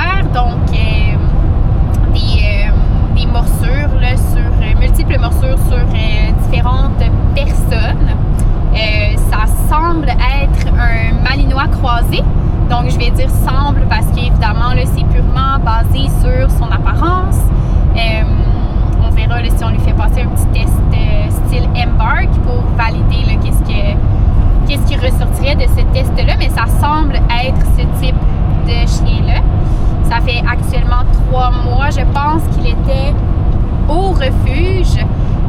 faire donc des morsures là, multiples morsures sur différentes personnes. Ça semble être un malinois croisé. Donc, je vais dire semble parce qu'évidemment, là, c'est purement basé sur son apparence. On verra là, si on lui fait passer un petit test style Embark pour valider là, qu'est-ce qui ressortirait de ce test-là. Mais ça semble être ce type de chien-là. Ça fait actuellement 3 mois, je pense, qu'il était au refuge.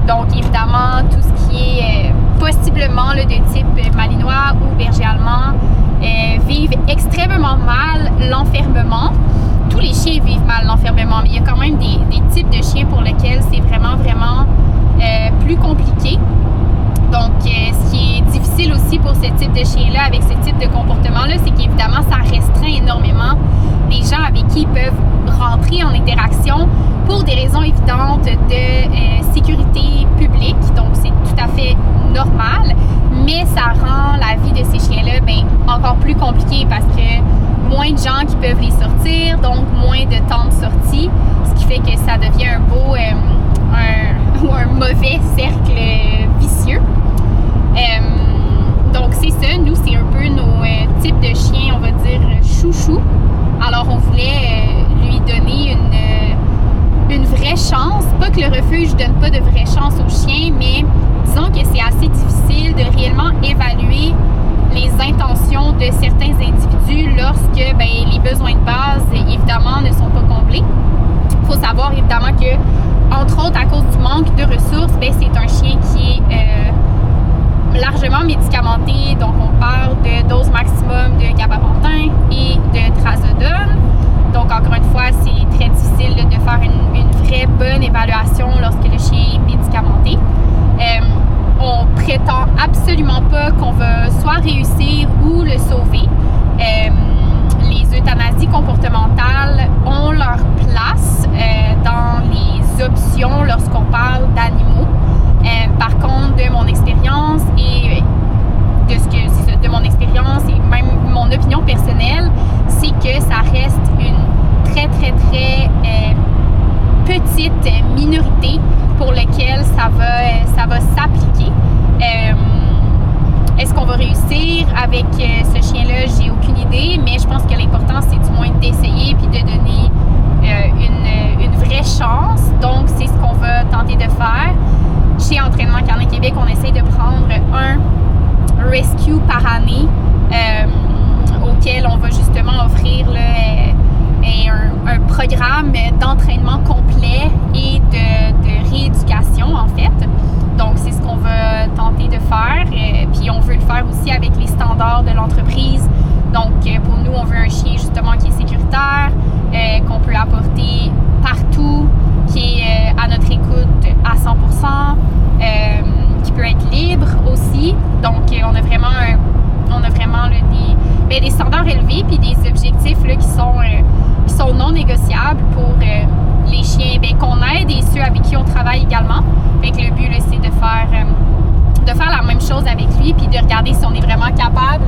Donc, évidemment, tout ce qui est possiblement là, de type malinois ou berger allemand vivent extrêmement mal l'enfermement. Tous les chiens vivent mal l'enfermement, mais il y a quand même des types de chiens pour lesquels c'est vraiment plus compliqué. Donc, ce qui est difficile aussi pour ce type de chien-là, avec ce type de comportement-là, c'est qu'évidemment, ça restreint énormément les gens avec qui ils peuvent rentrer en interaction pour des raisons évidentes de sécurité publique. Donc, c'est tout à fait normal, mais ça rend la vie de ces chiens-là encore plus compliquée parce que moins de gens qui peuvent les sortir, donc moins de temps de sortie, ce qui fait que ça devient un beau ou un mauvais cercle vicieux. Donc c'est ça, nous c'est un peu nos types de chiens, on va dire chouchou. Alors on voulait lui donner une vraie chance, pas que le refuge donne pas de vraie chance aux chiens, mais disons que c'est assez difficile de réellement évaluer les intentions de certains individus lorsque les besoins de base évidemment ne sont pas comblés. Il faut savoir évidemment que entre autres à cause du manque de ressources, c'est un chien qui est largement médicamenté, donc on parle de dose maximum de gabapentin et de trazodone. Donc encore une fois, c'est très difficile de faire une vraie bonne évaluation lorsque le chien est médicamenté. On prétend absolument pas qu'on va soit réussir ou le sauver. Les euthanasies comportementales ont leur place dans les options lorsqu'on parle d'animaux. Par contre, de mon expérience et de mon expérience et même mon opinion personnelle, c'est que ça reste une très petite minorité pour laquelle ça va s'appliquer. Est-ce qu'on va réussir avec ce chien-là? J'ai aucune idée, mais je pense que l'important, c'est du moins d'essayer puis de donner une vraie chance. Donc, c'est ce qu'on va tenter de faire. Chez Entraînement Canin Québec, on essaie de prendre un rescue par année auquel on va justement offrir un programme d'entraînement complet et de rééducation, en fait. Donc, c'est ce qu'on va tenter de faire. Puis, on veut le faire aussi avec les standards de l'entreprise. Donc, pour nous, on veut un chien, justement, qui est sécuritaire, qu'on peut apporter partout, qui est à notre écoute à 100%, qui peut être libre aussi. Donc, on a vraiment des standards élevés puis des objectifs là, qui sont non négociables pour les chiens qu'on aide et ceux avec qui on travaille également. Fait que le but, là, c'est de faire la même chose avec lui puis de regarder si on est vraiment capable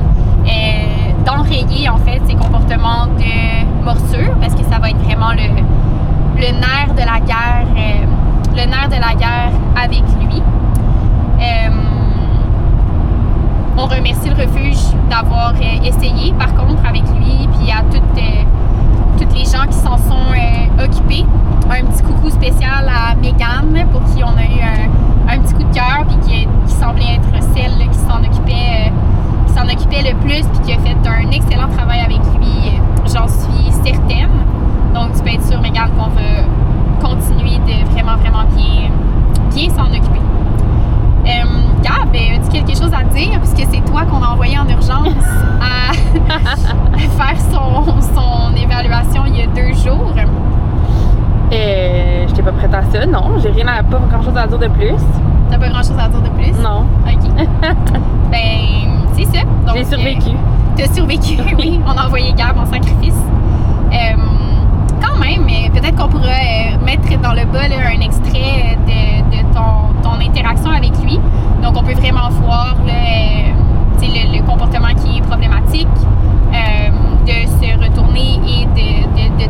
d'enrayer en fait ces comportements de morsure, parce que ça va être vraiment le nerf de la guerre avec lui. On remercie le refuge d'avoir essayé, par contre, avec lui, puis à toutes les gens qui s'en sont occupés. Un petit coucou spécial à Mégane, pour qui on a eu un petit coup de cœur, puis qui semblait être celle qui s'en occupait le plus, puis qui a fait un excellent travail avec lui, j'en suis certaine. Donc, tu peux être sûr, Mégane, qu'on va continuer de vraiment bien s'en occuper. Gab, as-tu quelque chose à dire, puisque c'est toi qu'on a envoyé en urgence à faire son évaluation il y a 2 jours? J'étais pas prête à ça, non. Pas grand-chose à dire de plus. T'as pas grand-chose à dire de plus? Non. OK. C'est ça. Donc, j'ai survécu. T'as survécu, oui. On a envoyé Gab en sacrifice. Quand même, peut-être qu'on pourra mettre dans le bas là, un extrait de ton interaction avec lui. Donc, on peut vraiment voir le comportement qui est problématique, de se retourner et de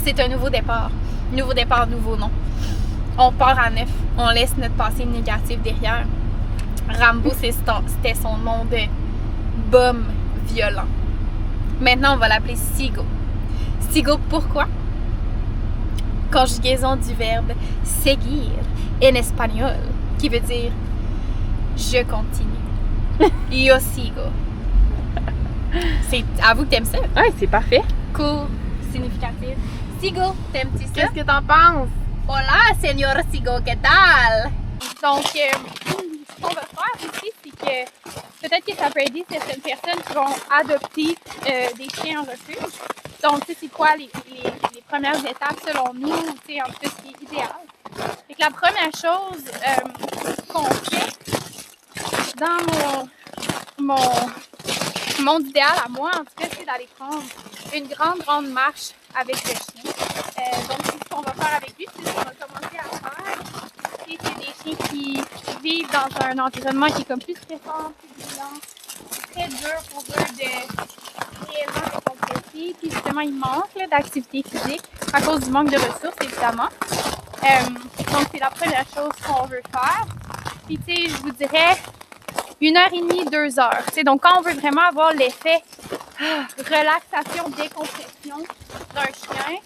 C'est un nouveau départ. Nouveau départ, nouveau nom. On part à neuf. On laisse notre passé négatif derrière. Rambo, c'était son nom de bum violent. Maintenant, on va l'appeler Sigo. Sigo, pourquoi? Conjugaison du verbe seguir en espagnol, qui veut dire je continue. Yo sigo. Avoue que t'aimes ça? Ouais, c'est parfait. Cool, significatif. Sigo, t'aimes-tu ça? Qu'est-ce que t'en penses? Hola, señor Sigo, ¿qué tal? Donc, ce qu'on va faire ici, c'est que peut-être que ça peut aider certaines personnes qui vont adopter des chiens en refuge. Donc, tu sais, c'est quoi les premières étapes selon nous, tu sais, en tout cas, ce qui est idéal. Fait que la première chose qu'on fait dans mon monde idéal à moi, en tout cas, c'est d'aller prendre une grande marche avec le chien. Donc, c'est ce qu'on va faire avec lui, c'est ce qu'on va commencer à faire. C'est des chiens qui vivent dans un environnement qui est comme plus stressant, plus violent, très dur pour eux de réellement décompresser. Puis justement, il manque d'activité physique à cause du manque de ressources, évidemment. Donc, c'est la première chose qu'on veut faire. Puis, tu sais, je vous dirais 1h30, 2 heures. T'sais, donc, quand on veut vraiment avoir l'effet relaxation, décompression d'un chien,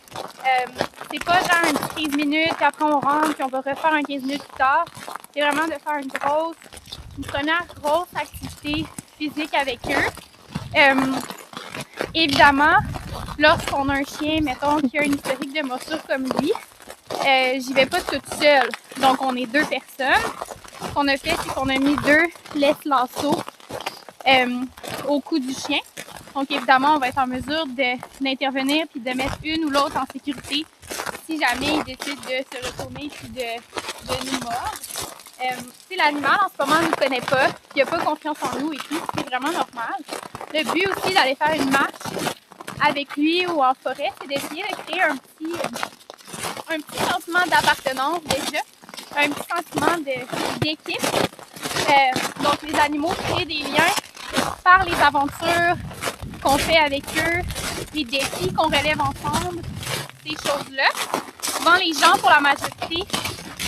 c'est pas genre une 15 minutes, puis après on rentre, puis on va refaire un 15 minutes plus tard. C'est vraiment de faire une première grosse activité physique avec eux. Évidemment, lorsqu'on a un chien, mettons, qui a une historique de morsure comme lui, j'y vais pas toute seule. Donc, on est 2 personnes. Ce qu'on a fait, c'est qu'on a mis 2 laisse-lasso au cou du chien. Donc, évidemment, on va être en mesure d'intervenir puis de mettre une ou l'autre en sécurité si jamais il décide de se retourner puis de nous mordre. Si l'animal, en ce moment, ne nous connaît pas, il n'a pas confiance en nous et tout, c'est vraiment normal. Le but aussi d'aller faire une marche avec lui ou en forêt, c'est d'essayer de créer un petit sentiment d'appartenance déjà, un petit sentiment d'équipe. Donc, les animaux créent des liens par les aventures qu'on fait avec eux, les défis qu'on relève ensemble, ces choses-là. Souvent, les gens, pour la majorité,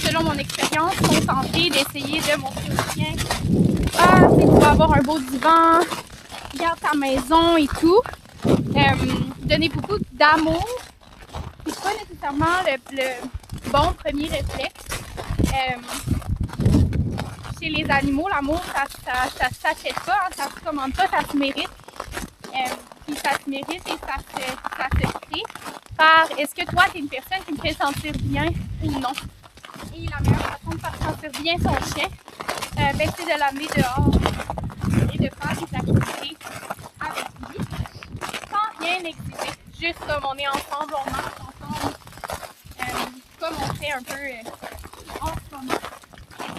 selon mon expérience, sont tentés d'essayer de montrer au chien « Ah, tu vas avoir un beau divan, garde ta maison et tout. » Donner beaucoup d'amour, c'est pas nécessairement le bon premier réflexe. Chez les animaux, l'amour, ça s'achète pas, hein, ça se commande pas, ça se mérite. Puis ça se mérite et ça se crée par est-ce que toi, tu es une personne qui me fait sentir bien ou non? Et la meilleure façon de faire sentir bien son chien, c'est de l'amener dehors et de faire des activités avec lui sans rien exiger. Juste comme on est ensemble, on marche ensemble, comme on fait un peu en ce moment.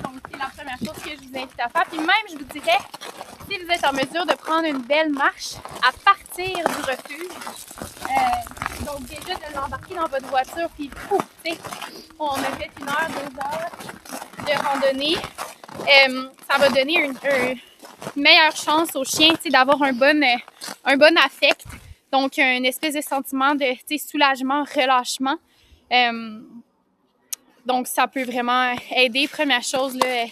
Donc, c'est la première chose que je vous invite à faire. Puis même, je vous dirais, si vous êtes en mesure de prendre une belle marche à partir du refuge, donc déjà de l'embarquer dans votre voiture, puis pouf, tu sais, on a fait 1 heure, 2 heures de randonnée, ça va donner une meilleure chance au chien, tu sais, d'avoir un bon affect. Donc, une espèce de sentiment de soulagement, relâchement. Donc, ça peut vraiment aider. Première chose, là,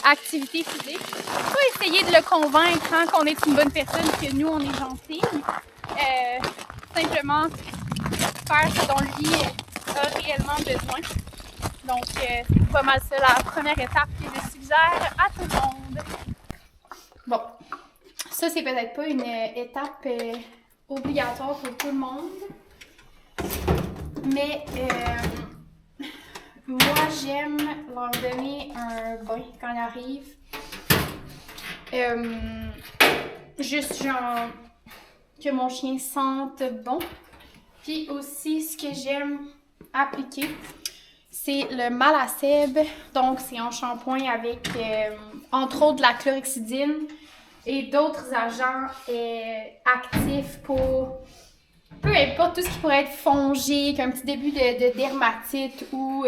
activité physique. Pas essayer de le convaincre hein, qu'on est une bonne personne, que nous, on est gentils. Simplement faire ce dont lui a réellement besoin. Donc, c'est pas mal ça la première étape que je suggère à tout le monde. Bon, ça, c'est peut-être pas une étape obligatoire pour tout le monde. Mais moi, j'aime leur donner un bain quand ils arrivent. Juste genre que mon chien sente bon. Puis aussi, ce que j'aime appliquer, c'est le Malaceb. Donc, c'est un shampoing avec, entre autres, de la chlorhexidine et d'autres agents actifs pour peu importe tout ce qui pourrait être fongique, un petit début de dermatite ou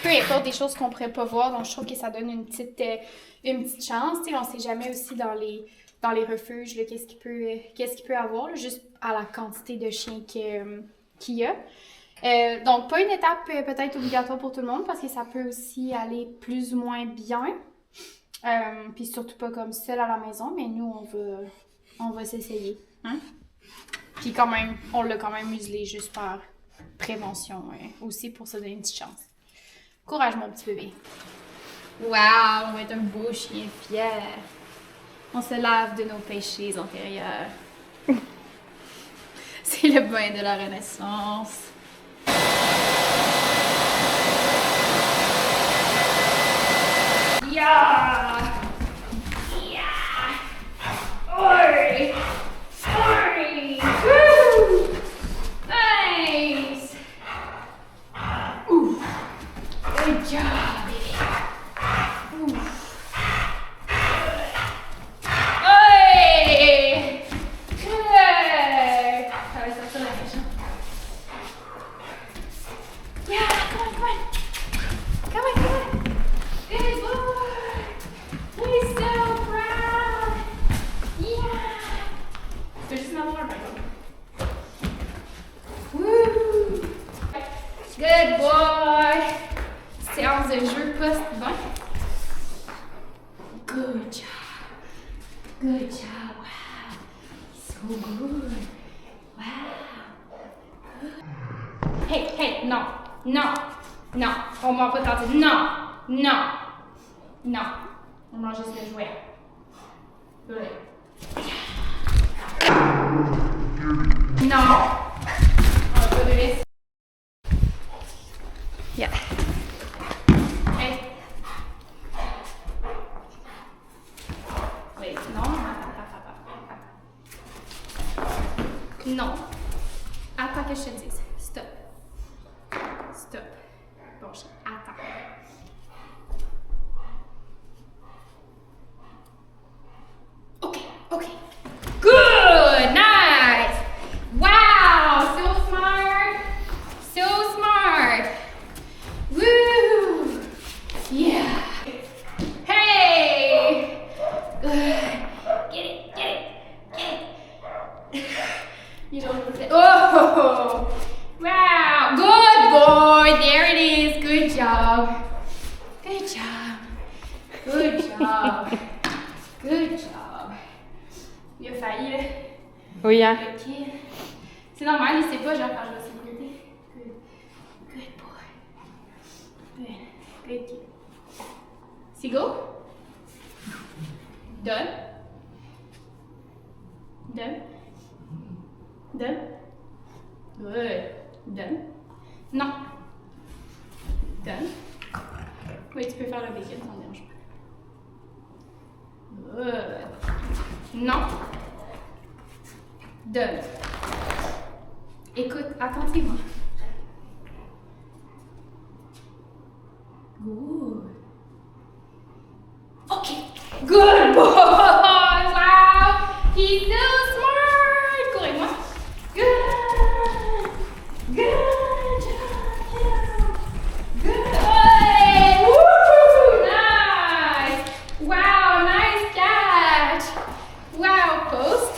peu importe des choses qu'on pourrait pas voir. Donc, je trouve que ça donne une petite chance. T'sais, on sait jamais aussi dans les refuges là, qu'est-ce qu'il peut avoir, là, juste à la quantité de chiens qu'il y a. Donc, pas une étape peut-être obligatoire pour tout le monde parce que ça peut aussi aller plus ou moins bien. Puis surtout pas comme seul à la maison, mais nous, on va s'essayer. Hein? Puis quand même, on l'a quand même muselé juste par prévention aussi pour se donner une petite chance. Courage, mon petit bébé. Wow, on va être un beau chien fier. On se lave de nos péchés antérieurs. C'est le bain de la Renaissance. Yeah! Yeah! Oi! Oi! Woo! Nice! Ooh! Good job, baby! Ooh! Oi! Good! Ça va sortir la pêche. Yeah! Come on, come on! Come on, come on! Good boy! He's so proud! Yeah! There's just not more, Michael. Woo! Good boy! Séance de jeu post-bain. Good job! Good job! Wow! So good! Wow! Hey, hey, non! Non! Non! On va pas tenter. Non! Non! Non! On mange juste le jouet. Good. Non! On va pas de laisser. Yeah. Hey. Wait, non? Non. Attends que je te dise. Stop. Stop. Bon, attends. Okay. Good! Nice! Wow! So smart! So smart! Woo! Yeah! Hey! Good! Get it! You don't lose it. Oh! Wow! Good boy! There it is! Good job! Good job! Il a failli, là. Oui, hein? Ok. C'est normal, il sait pas, genre, quand je vais sécurité. Good boy. Good kid. Seagull? Done? Good. Done? Non. Done? Oui, tu peux faire le bacon, ça ne dérange pas. Good. Non. Done. Écoute attentivement. Good. OK. Good boy! Wow! He's so smart! Cours avec moi. Good! Good job! Good! Woo! Nice! Wow, nice catch! Wow, post.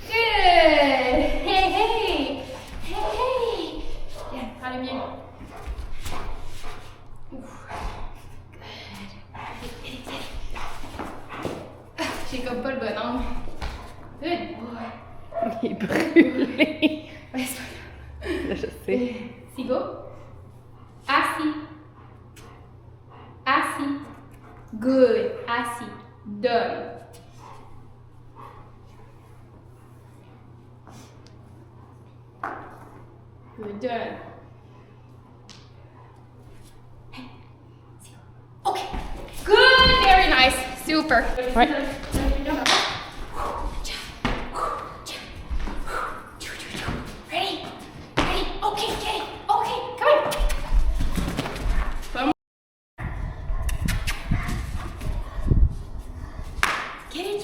Good! Hey! Yeah, allez bien. Ouf. Good. J'ai comme pas le bon angle. Good boy. Il est brûlé. Ouais, c'est pas grave. Là, je sais. Sigo. Assis. Good. Assis. Done. Good. Done. Okay. Good. Very nice. Super. Ouais. Ready? Okay, get it. Okay, come on. Get it.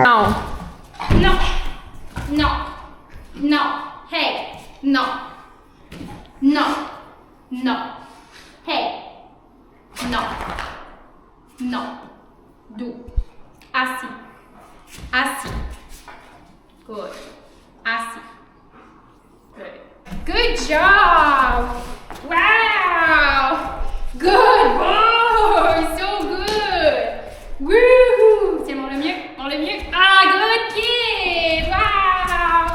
Non. No. Hey. No. Hey. No. Do. Assis. Good. Assis. Good job! Wow! Good boy! So good! Woo! Tiens, montre le mieux, montre le mieux. Ah, good kid! Wow!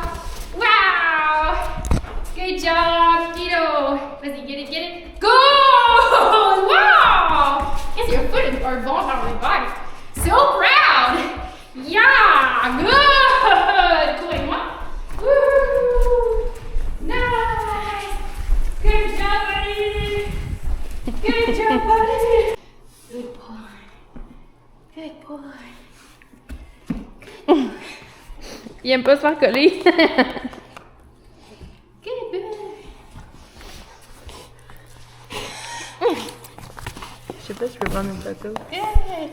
Wow! Good job, Tito! Vas-y, get it! Go! Wow! Yes, your foot is or ball on the body. So proud! Yeah! Good! Cool, avec moi? Woo! Nice! Good job, buddy! Good job, buddy! Good boy. Good boy. Il aime pas se faire coller. Good boy. Je sais pas si je peux prendre une photo. Good.